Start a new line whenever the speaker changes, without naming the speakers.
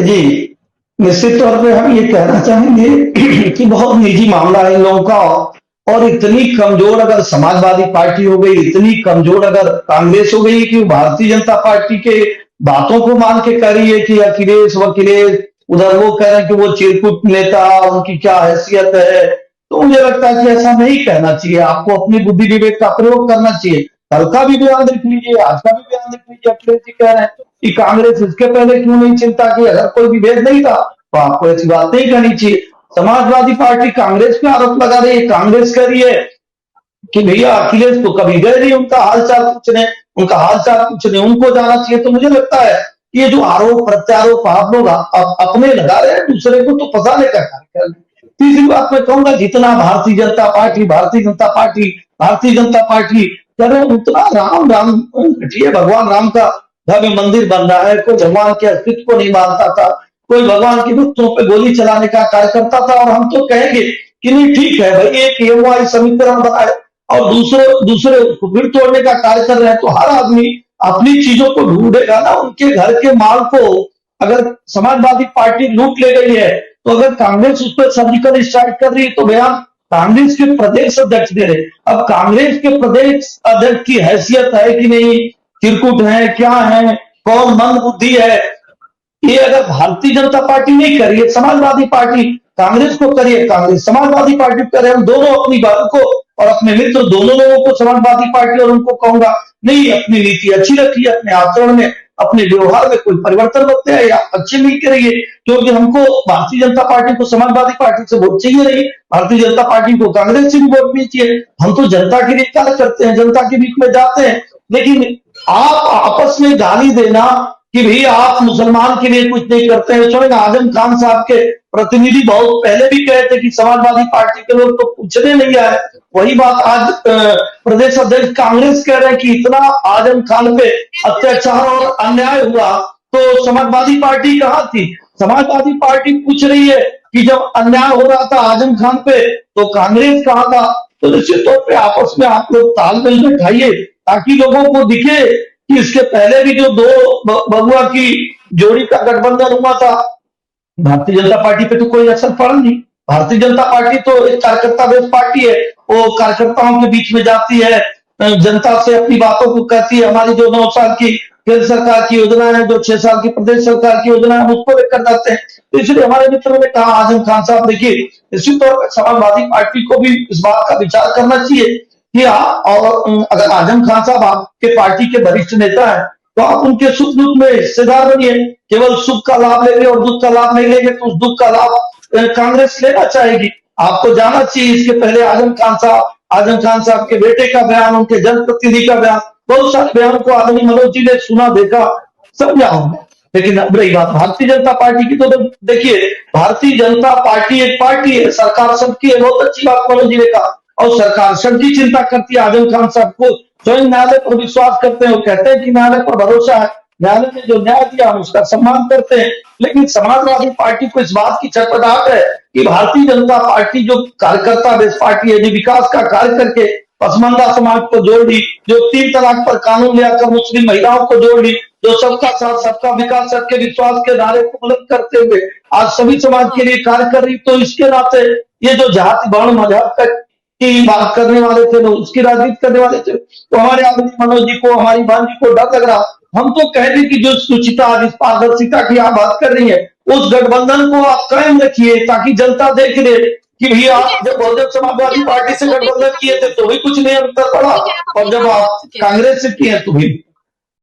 जी, निश्चित तौर पे हम ये कहना चाहेंगे कि बहुत निजी मामला है इन लोगों का। और इतनी कमजोर अगर समाजवादी पार्टी हो गई, इतनी कमजोर अगर कांग्रेस हो गई कि वो भारतीय जनता पार्टी के बातों को मान के कह रही है कि अखिलेश वकिलेश, उधर वो कह रहे हैं कि वो चिरकुट नेता, उनकी क्या हैसियत है। तो मुझे लगता है कि ऐसा नहीं कहना चाहिए, आपको अपनी बुद्धि विवेक का प्रयोग करना चाहिए। कल का भी बयान देख लीजिए, आज का भी बयान देख लीजिए, अखिलेश जी कह रहे हैं कि कांग्रेस इसके पहले क्यों नहीं चिंता की, अगर कोई विभेद नहीं था तो आपको ऐसी बात नहीं करनी चाहिए। समाजवादी पार्टी कांग्रेस पे आरोप लगा रही है, कांग्रेस कह रही है कि भैया अखिलेश तो कभी गए नहीं उनका हालचाल पूछने, उनका हालचाल पूछने उनको जाना चाहिए। तो मुझे लगता है ये जो आरोप प्रत्यारोप आप लोग अपने लगा रहे हैं, दूसरे को तो फंसाने का कार्य कर रहे हैं। तीसरी बात मैं कहूंगा, जितना Bharatiya Janata party Bharatiya Janata party Bharatiya Janata party कर रहे हैं, उतना राम राम घटिया, भगवान राम का भव्य मंदिर बन रहा है। कोई भगवान के अस्तित्व को नहीं मानता था, कोई भगवान की भक्तों पे गोली चलाने का कार्य करता था। और हम तो कहेंगे कि नहीं, ठीक है भाई, एक एमओआई समीकरण बनाए और दूसरे दूसरे उसको फिर तोड़ने का कार्य कर रहे हैं, तो हर आदमी अपनी चीजों को ढूंढेगा ना। उनके घर के माल को अगर समाजवादी पार्टी लूट ले गई है, तो अगर कांग्रेस उस पर सर्जिकल स्ट्राइक कर रही है, तो बयान कांग्रेस के प्रदेश अध्यक्ष दे रहे। अब कांग्रेस के प्रदेश अध्यक्ष की हैसियत है कि नहीं, चिरकुट है, क्या है, कौन मंद बुद्धि है, ये अगर भारतीय जनता पार्टी नहीं करिए, समाजवादी पार्टी कांग्रेस को करिए, कांग्रेस समाजवादी पार्टी को करे, हम दोनों अपनी बात को और अपने मित्र दोनों लोगों को समाजवादी पार्टी और उनको कहूंगा, नहीं, अपनी नीति अच्छी रखिए, अपने आचरण में अपने व्यवहार में कोई परिवर्तन मत आए, आप अच्छे मिलकर रहिए। क्योंकि हमको भारतीय जनता पार्टी को समाजवादी पार्टी से वोट चाहिए नहीं, भारतीय जनता पार्टी को कांग्रेस से भी वोट नहीं चाहिए। हम तो जनता के लिए कार्य करते हैं, जनता के बीच में जाते हैं। लेकिन आप आपस में गाली देना कि भाई आप मुसलमान के लिए कुछ नहीं करते हैं, स्वयं आजम खान साहब के प्रतिनिधि बहुत पहले भी कहे थे कि समाजवादी पार्टी के लोग तो पूछने नहीं आए। वही बात आज प्रदेश अध्यक्ष कांग्रेस कह रहे हैं कि इतना आजम खान पे अत्याचार और अन्याय हुआ तो समाजवादी पार्टी कहाँ थी। समाजवादी पार्टी पूछ रही है कि जब अन्याय हो रहा था आजम खान पे तो कांग्रेस कहाँ था। तो निश्चित तौर पर आपस में आप लोग तालमेल बैठाइए, ताकि लोगों को दिखे कि इसके पहले भी जो दो बबुआ की जोड़ी का गठबंधन हुआ था, भारतीय जनता पार्टी पे तो कोई असर पड़ा नहीं। भारतीय जनता पार्टी तो एक कार्यकर्ता बेस्ड पार्टी है, वो कार्यकर्ताओं के बीच में जाती है, जनता से अपनी बातों को कहती है। हमारी जो 9 साल की केंद्र सरकार की योजना है, जो 6 साल की प्रदेश सरकार की योजना है, उसको लेकर जाते हैं। तो इसलिए हमारे मित्रों ने कहा, आजम खान साहब, देखिए निश्चित तौर पर समाजवादी पार्टी को भी इस बात का विचार करना चाहिए कि और अगर आजम खान साहब आपके पार्टी के वरिष्ठ नेता है तो आप उनके सुख दुख में हिस्सेदार बनिए। केवल सुख का लाभ लेंगे और दुख का लाभ नहीं लेंगे तो उस दुख का लाभ कांग्रेस लेना चाहेगी। आपको जाना चाहिए, इसके पहले आजम खान साहब के बेटे का बयान, उनके जनप्रतिनिधि का बयान, बहुत सारे बयानों को आदमी मनोज जी ने सुना, देखा, समझा होगा। लेकिन अब रही बात भारतीय जनता पार्टी की, तो देखिए भारतीय जनता पार्टी एक पार्टी है, सरकार सबकी है, बहुत अच्छी बात मनोज जी ने कहा। और सरकार सबकी चिंता करती है, आजम खान साहब को स्वयं न्यायालय पर विश्वास करते हैं, वो कहते हैं कि न्यायालय पर भरोसा है, न्यायालय ने जो न्याय दिया हम उसका सम्मान करते हैं। लेकिन समाजवादी पार्टी को इस बात की छटपटाहट है कि भारतीय जनता पार्टी जो कार्यकर्ता बेस्ड पार्टी है, जो विकास का कार्य करके पसमानदा समाज को जोड़ ली, जो 3 तलाक पर कानून लाकर मुस्लिम महिलाओं को जोड़ ली, जो सबका साथ सबका विकास सबके विश्वास के नारे को बुलंद करते हुए आज सभी समाज के लिए कार्य कर रही, तो इसके नाते ये जो जाति वर्ण मजहब की बात करने वाले थे, लोग उसकी राजनीति करने वाले थे, तो हमारे आदमी मनोज जी को, हमारी बहन जी को डर लग रहा। हम तो कहते कि जो सुचिता जिस पारदर्शिता की आप बात कर रही है, उस गठबंधन को आप कायम रखिए, ताकि जनता देख ले कि भैया आप जब बहुजन समाजवादी पार्टी से गठबंधन किए थे तो भी कुछ नहीं अंतर पड़ा, और जब आप कांग्रेस से किए तो भी